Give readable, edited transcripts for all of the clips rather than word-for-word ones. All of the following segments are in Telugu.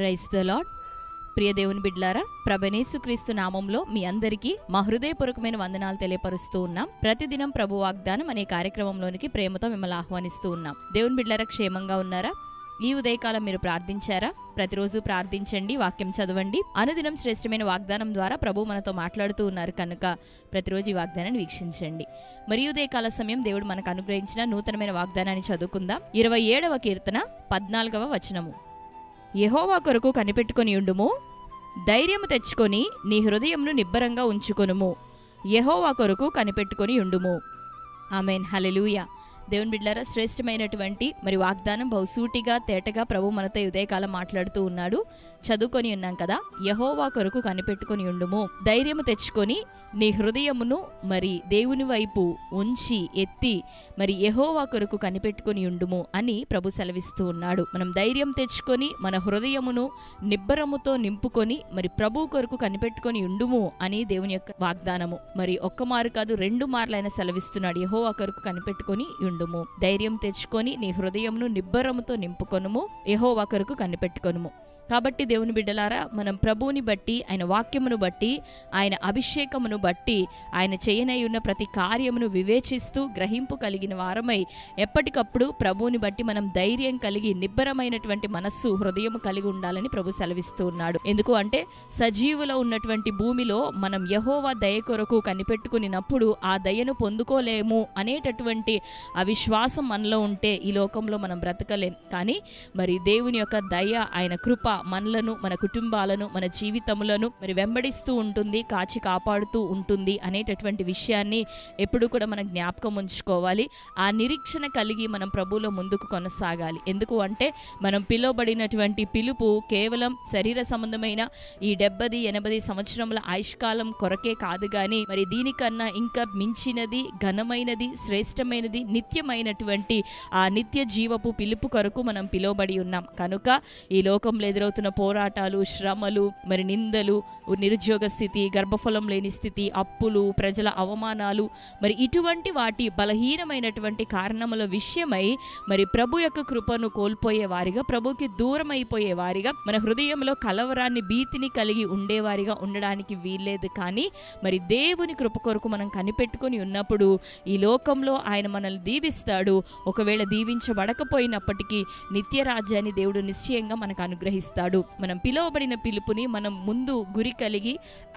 Praise the lord. ప్రియ దేవుని బిడ్డలారా, ప్రభుయేసుక్రీస్తు నామంలో మీ అందరికీ మా హృదయపూర్వకమైన వందనాలు తెలియపరుస్తూ ఉన్నాం. ప్రతిదినం ప్రభు వాగ్దానం అనే కార్యక్రమంలోనికి ప్రేమతో మిమ్మల్ని ఆహ్వానిస్తూ ఉన్నాం. దేవుని బిడ్డలారా, క్షేమంగా ఉన్నారా? ఈ ఉదయకాలం మీరు ప్రార్థించారా? ప్రతిరోజు ప్రార్థించండి, వాక్యం చదవండి. అనుదినం శ్రేష్టమైన వాగ్దానం ద్వారా ప్రభు మనతో మాట్లాడుతూ ఉన్నారు కనుక ప్రతిరోజు ఈ వాగ్దానాన్ని వీక్షించండి. మరి ఉదయకాల సమయం దేవుడు మనకు అనుగ్రహించిన నూతనమైన వాగ్దానాన్ని చదువుకుందాం. 27వ కీర్తన 14వ వచనము. యెహోవా కొరకు కనిపెట్టుకొని ఉండుము, ధైర్యము తెచ్చుకొని నీ హృదయంను నిబ్బరంగా ఉంచుకొనుము. యెహోవా కొరకు కనిపెట్టుకొని ఉండుము. ఆమేన్, హల్లెలూయా. దేవుని బిడ్డలారా, శ్రేష్టమైనటువంటి మరి వాగ్దానం బహుసూటిగా తేటగా ప్రభు మనతో ఉదయకాలం మాట్లాడుతూ ఉన్నాడు. చదువుకొని ఉన్నాం కదా, యెహోవా కొరకు కనిపెట్టుకొని ఉండుము, ధైర్యము తెచ్చుకొని నీ హృదయమును మరి దేవుని వైపు ఉంచి ఎత్తి మరి యెహోవా కొరకు కనిపెట్టుకొని ఉండుము అని ప్రభు సెలవిస్తూ ఉన్నాడు. మనం ధైర్యం తెచ్చుకొని మన హృదయమును నిబ్బరముతో నింపుకొని మరి ప్రభు కొరకు కనిపెట్టుకొని ఉండుము అని దేవుని యొక్క వాగ్దానము. మరి ఒక్క మారు కాదు, 2 మార్లైనా సెలవిస్తున్నాడు. యెహోవా కొరకు కనిపెట్టుకొని ఉండుము, ధైర్యం తెచ్చుకొని నీ హృదయమును నిబ్బరముతో నింపుకొనుము, యెహోవా కొరకు కనిపెట్టుకొనుము. కాబట్టి దేవుని బిడ్డలారా, మనం ప్రభువుని బట్టి, ఆయన వాక్యమును బట్టి, ఆయన అభిషేకమును బట్టి, ఆయన చేయనై ఉన్న ప్రతి కార్యమును వివేచిస్తూ గ్రహింపు కలిగిన వారమై ఎప్పటికప్పుడు ప్రభువుని బట్టి మనం ధైర్యం కలిగి నిబ్బరమైనటువంటి మనస్సు, హృదయం కలిగి ఉండాలని ప్రభు సెలవిస్తూ ఉన్నాడు. ఎందుకు అంటే సజీవులో ఉన్నటువంటి భూమిలో మనం యెహోవా దయ కొరకు కనిపెట్టుకున్నప్పుడు ఆ దయను పొందుకోలేము అనేటటువంటి అవిశ్వాసం మనలో ఉంటే ఈ లోకంలో మనం బ్రతకలేం. కానీ మరి దేవుని యొక్క దయ, ఆయన కృప మనలను, మన కుటుంబాలను, మన జీవితములను మరి వెంబడిస్తూ ఉంటుంది, కాచి కాపాడుతూ ఉంటుంది అనేటటువంటి విషయాన్ని ఎప్పుడు కూడా మనం జ్ఞాపకం ఉంచుకోవాలి. ఆ నిరీక్షణ కలిగి మనం ప్రభువులో ముందుకు కొనసాగాలి. ఎందుకు అంటే మనం పిలువబడినటువంటి పిలుపు కేవలం శరీర సంబంధమైన ఈ 70-80 సంవత్సరముల ఆయుష్కాలం కొరకే కాదు, కానీ మరి దీనికన్నా ఇంకా మించినది, ఘనమైనది, శ్రేష్టమైనది, నిత్యమైనటువంటి ఆ నిత్య జీవపు పిలుపు కొరకు మనం పిలువబడి ఉన్నాం. కనుక ఈ లోకంలో ఎదురవుతున్న పోరాటాలు, శ్రమలు, మరి నిందలు, నిరుద్యోగ స్థితి, గర్భఫలం లేని స్థితి, అప్పులు, ప్రజల అవమానాలు, మరి ఇటువంటి వాటి బలహీనమైనటువంటి కారణముల విషయమై మరి ప్రభు యొక్క కృపను కోల్పోయే వారిగా, ప్రభుకి దూరం అయిపోయే వారిగా, మన హృదయంలో కలవరాన్ని, భీతిని కలిగి ఉండేవారిగా ఉండడానికి వీల్లేదు. కానీ మరి దేవుని కృప కొరకు మనం కనిపెట్టుకొని ఉన్నప్పుడు ఈ లోకంలో ఆయన మనల్ని దీవిస్తాడు. ఒకవేళ దీవించబడకపోయినప్పటికీ నిత్య రాజ్యాన్ని దేవుడు నిశ్చయంగా మనకు అనుగ్రహిస్తాడు. మనం పిలువబడిన పిలుపుని మనం ముందు గురి కలిగి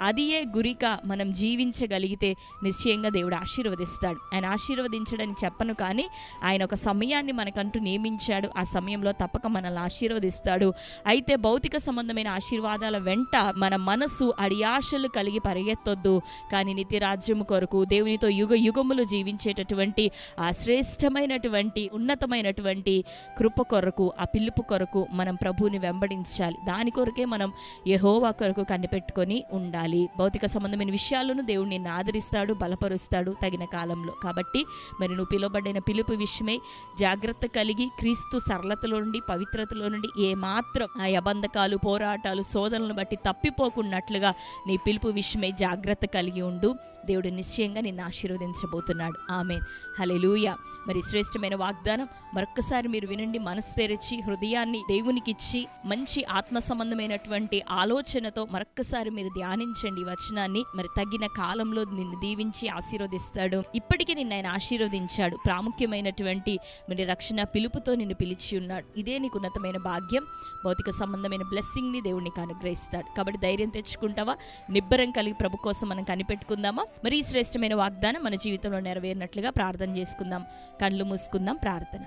అదియే గురిగా మనం జీవించగలిగితే నిశ్చయంగా దేవుడు ఆశీర్వదిస్తాడు. ఆయన ఆశీర్వదించడని చెప్పను, కానీ ఆయన ఒక సమయాన్ని మనకంటూ నియమించాడు. ఆ సమయంలో తప్పక మనల్ని ఆశీర్వదిస్తాడు. అయితే భౌతిక సంబంధమైన ఆశీర్వాదాల వెంట మన మనసు అడియాశలు కలిగి పరిగెత్తొద్దు. కానీ నిత్య రాజ్యము కొరకు దేవునితో యుగ యుగములు జీవించేటటువంటి ఆ శ్రేష్టమైనటువంటి ఉన్నతమైనటువంటి కృప కొరకు, ఆ పిలుపు కొరకు మనం ప్రభువుని వెంబడించాలి. దాని కొరకే మనం యెహోవా కొరకు కనిపెట్టుకొని ఉండాలి. భౌతిక సంబంధమైన విషయాలను దేవుడు నిన్ను ఆదరిస్తాడు, బలపరుస్తాడు తగిన కాలంలో. కాబట్టి మరి నువ్వు పిలువబడిన పిలుపు విషయమై జాగ్రత్త కలిగి క్రీస్తు సరళతలో నుండి, పవిత్రతలో నుండి ఏమాత్రం ఆ అబంధకాలు, పోరాటాలు, శోధనలను బట్టి తప్పిపోకున్నట్లుగా నీ పిలుపు విషయమై జాగ్రత్త కలిగి ఉండు. దేవుడు నిశ్చయంగా నిన్ను ఆశీర్వదించబోతున్నాడు. ఆమేన్, హల్లెలూయా. మరి శ్రేష్టమైన వాగ్దానం మరొక్కసారి మీరు వినండి. మనసు తెరిచి హృదయాన్ని దేవునికిచ్చి మంచి ఆత్మ సంబంధమైనటువంటి ఆలోచనతో మరొక్కసారి మీరు ధ్యానించండి ఈ వచనాన్ని. మరి తగిన కాలంలో నిన్ను దీవించి ఆశీర్వదిస్తాడు. ఇప్పటికీ నిన్ను ఆయన ఆశీర్వదించాడు. ప్రాముఖ్యమైనటువంటి మరి రక్షణ పిలుపుతో నిన్ను పిలిచి ఉన్నాడు. ఇదే నీకు ఉన్నతమైన భాగ్యం. భౌతిక సంబంధమైన బ్లెస్సింగ్ ని దేవుడు నీకు అనుగ్రహిస్తాడు. కాబట్టి ధైర్యం తెచ్చుకుంటావా? నిబ్బరం కలిగి ప్రభు కోసం మనం కనిపెట్టుకుందామా? మరి ఈ శ్రేష్టమైన వాగ్దానం మన జీవితంలో నెరవేరినట్లుగా ప్రార్థన చేసుకుందాం. కళ్ళు మూసుకుందాం. ప్రార్థన.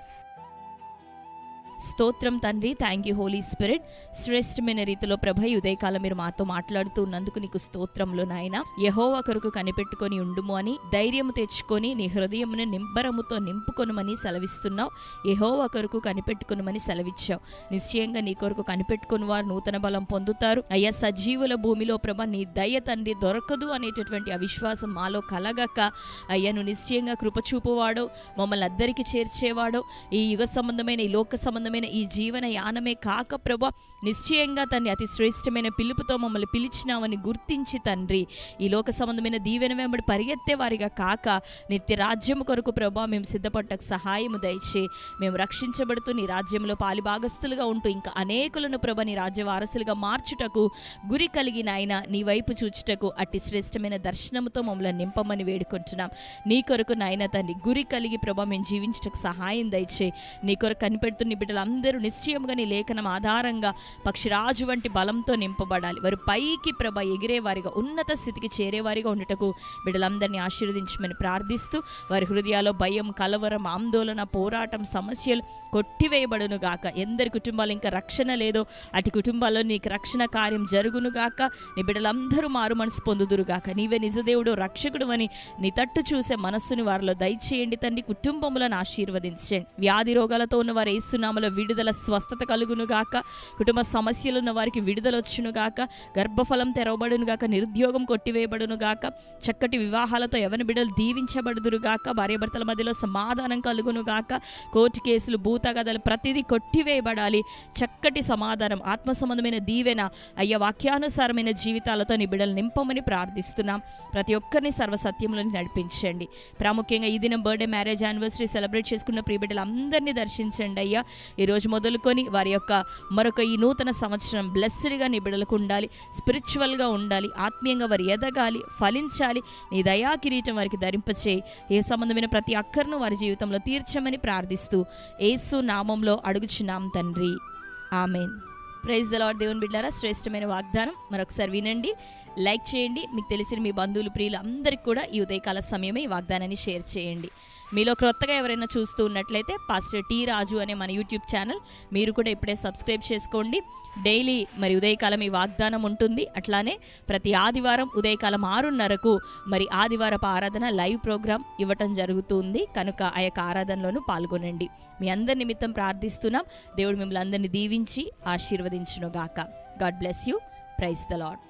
స్తోత్రం తండ్రి, థ్యాంక్ యూ హోలీ స్పిరిట్. శ్రేష్టమైన రీతిలో ప్రభ ఉదయకాలం మీరు మాతో మాట్లాడుతూ ఉన్నందుకు నీకు స్తోత్రంలో నాయన. యెహోవా కొరకు కనిపెట్టుకొని ఉండుము అని, ధైర్యము తెచ్చుకొని నీ హృదయమును నింబరముతో నింపుకొనుమని సెలవిస్తున్నావు. యెహోవా కొరకు కనిపెట్టుకొనుమని సెలవిచ్చావు. నిశ్చయంగా నీ కొరకు కనిపెట్టుకుని వారు నూతన బలం పొందుతారు. అయ్యా, సజీవుల భూమిలో ప్రభ నీ దయ తండ్రి దొరకదు అనేటటువంటి అవిశ్వాసం మాలో కలగక, అయ్యా నువ్వు నిశ్చయంగా కృపచూపువాడో, మమ్మల్ని అద్దరికి చేర్చేవాడో, ఈ యుగ సంబంధమైన, ఈ లోక సంబంధమైన సంబంధమైన ఈ జీవన యానమే కాక ప్రభా, నిశ్చయంగా తండ్రి అతి శ్రేష్టమైన పిలుపుతో మమ్మల్ని పిలిచినామని గుర్తించి తండ్రి, ఈ లోక సంబంధమైన దీవెన వెంబడి పరిగెత్తే వారిగా కాక నిత్య రాజ్యము కొరకు ప్రభా మేము సిద్ధపడటకు సహాయము దయచే. మేము రక్షించబడుతూ నీ రాజ్యంలో పాలిభాగస్తులుగా ఉంటూ ఇంకా అనేకులను ప్రభా నీ రాజ్య వారసులుగా మార్చుటకు గురి కలిగిన ఆయన నీ వైపు చూచుటకు అట్టి శ్రేష్టమైన దర్శనముతో మమ్మల్ని నింపమని వేడుకుంటున్నాం. నీ కొరకు నాయన తండ్రి గురి కలిగి ప్రభా మేము జీవించటకు సహాయం దయచే. నీ కొరకు కనిపెడుతున్న బిడ్డలందరూ నిశ్చయముగా నీ లేఖనం ఆధారంగా పక్షిరాజు వంటి బలంతో నింపబడాలి. వారు పైకి ప్రభ ఎగిరేవారిగా ఉన్నత స్థితికి చేరేవారిగా ఉండటకు బిడ్డలందరినీ ఆశీర్వదించమని ప్రార్థిస్తూ, వారి హృదయాల్లో భయం, కలవరం, ఆందోళన, పోరాటం, సమస్యలు కొట్టివేయబడును గాక. ఎందరి కుటుంబాలు ఇంకా రక్షణ లేదో అటు కుటుంబాల్లో నీకు రక్షణ కార్యం జరుగును గాక. నీ బిడ్డలందరూ మారు మనసు పొందుదురు గాక. నీవే నిజదేవుడు, రక్షకుడు అని నీ తట్టు చూసే మనస్సుని వారిలో దయచేయండి తండ్రి. కుటుంబములను ఆశీర్వదించండి. వ్యాధి రోగాలతో ఉన్న వారు యేసునామములో విడుదల, స్వస్థత కలుగును గాక. కుటుంబ సమస్యలు ఉన్న వారికి విడుదల వచ్చును గాక. గర్భఫలం తెరవబడును గాక. నిరుద్యోగం కొట్టివేయబడును గాక. చక్కటి వివాహాలతో యవ్వన బిడ్డలు దీవించబడుదురు గాక. భార్యాభర్తల మధ్యలో సమాధానం కలుగును గాక. కోర్టు కేసులు, భూతగదలు ప్రతిదీ కొట్టివేయబడాలి. చక్కటి సమాధానం, ఆత్మ సంబంధమైన దీవెన అయ్యా వాక్యానుసారమైన జీవితాలతో నీ బిడ్డలు నింపమని ప్రార్థిస్తున్నాం. ప్రతి ఒక్కరిని సర్వసత్యంలోని నడిపించండి. ప్రాముఖ్యంగా ఈ దినం బర్త్డే, మ్యారేజ్ యానివర్సరీ సెలబ్రేట్ చేసుకున్న ప్రియ బిడ్డలందరినీ దర్శించండి అయ్యా. ఈరోజు మొదలుకొని వారి యొక్క మరొక ఈ నూతన సంవత్సరం బ్లెస్డ్గా నీ బిడ్డలకు ఉండాలి. స్పిరిచువల్గా ఉండాలి. ఆత్మీయంగా వారు ఎదగాలి, ఫలించాలి. నీ దయా కిరీటం వారికి ధరింపచేయి. ఏ సంబంధమైన ప్రతి అక్కర్ను వారి జీవితంలో తీర్చమని ప్రార్థిస్తూ యేసు నామంలో అడుగుచున్నాం తండ్రి, ఆమెన్. Praise the lord. దేవుని బిడ్డలారా, శ్రేష్టమైన వాగ్దానం మరొకసారి వినండి, లైక్ చేయండి. మీకు తెలిసిన మీ బంధువులు, ప్రియులు అందరికీ కూడా ఈ ఉదయకాల సమయమే ఈ వాగ్దానాన్ని షేర్ చేయండి. మీలో క్రొత్తగా ఎవరైనా చూస్తూ ఉన్నట్లయితే పాస్టర్ టి రాజు అనే మన యూట్యూబ్ ఛానల్ మీరు కూడా ఇప్పుడే సబ్స్క్రైబ్ చేసుకోండి. డైలీ మరి ఉదయకాలం ఈ వాగ్దానం ఉంటుంది. అట్లానే ప్రతి ఆదివారం ఉదయకాలం 6:30కు మరి ఆదివారపు ఆరాధన లైవ్ ప్రోగ్రాం ఇవ్వటం జరుగుతుంది కనుక ఆ యొక్క ఆరాధనలోనూ పాల్గొనండి. మీ అందరి నిమిత్తం ప్రార్థిస్తున్నాం. దేవుడు మిమ్మల్ని అందరినీ దీవించి ఆశీర్వదించును గాక. God bless you. Praise the lord.